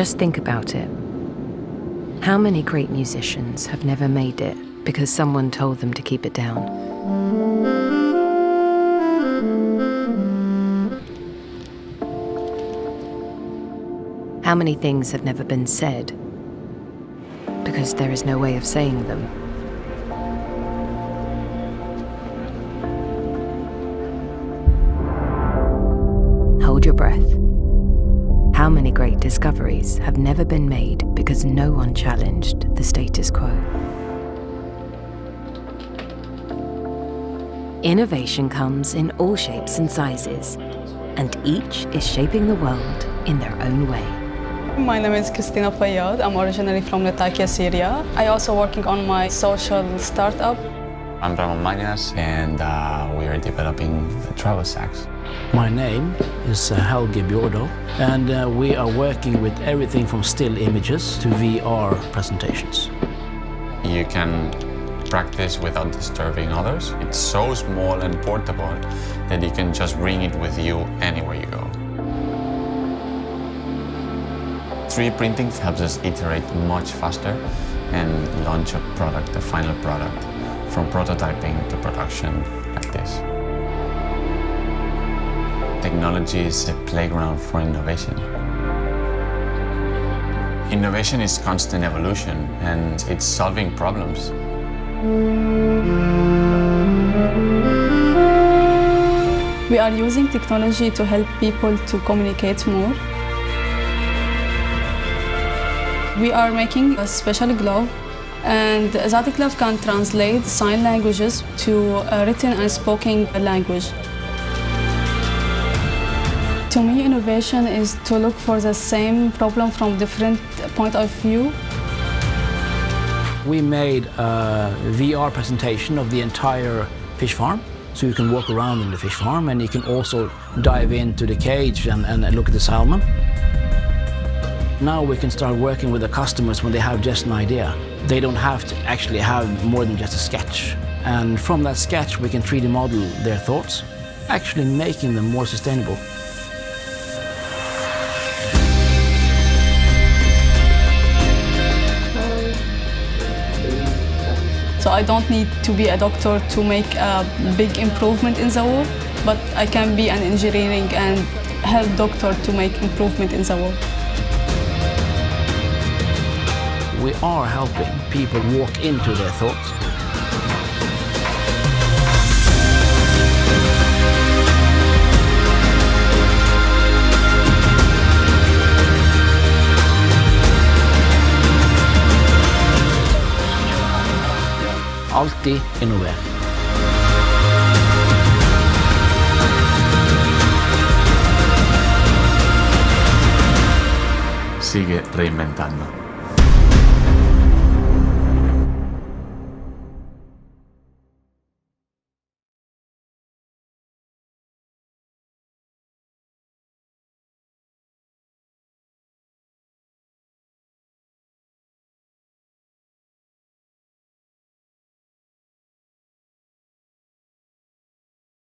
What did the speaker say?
Just think about it. How many great musicians have never made it because someone told them to keep it down? How many things have never been said because there is no way of saying them? Hold your breath. How many great discoveries have never been made because no one challenged the status quo? Innovation comes in all shapes and sizes, and each is shaping the world in their own way. My name is Christina Fayyad. I'm originally from Latakia, Syria. I also working on my social startup. I'm Ramon Mañas, and we are developing the travel sacks. My name is Helge Bjordo, and we are working with everything from still images to VR presentations. You can practice without disturbing others. It's so small and portable that you can just bring it with you anywhere you go. 3D printing helps us iterate much faster and launch a product, a final product, from prototyping to production like this. Technology is a playground for innovation. Innovation is constant evolution, and it's solving problems. We are using technology to help people to communicate more. We are making a special glove, and that glove can translate sign languages to written and spoken language. To me, innovation is to look for the same problem from different point of view. We made a VR presentation of the entire fish farm, so you can walk around in the fish farm, and you can also dive into the cage and look at the salmon. Now we can start working with the customers when they have just an idea. They don't have to actually have more than just a sketch. And from that sketch, we can 3D model their thoughts, actually making them more sustainable. So I don't need to be a doctor to make a big improvement in the world, but I can be an engineering and help doctor to make improvement in the world. We are helping people walk into their thoughts. Alltid innovera. Sigue reinventando.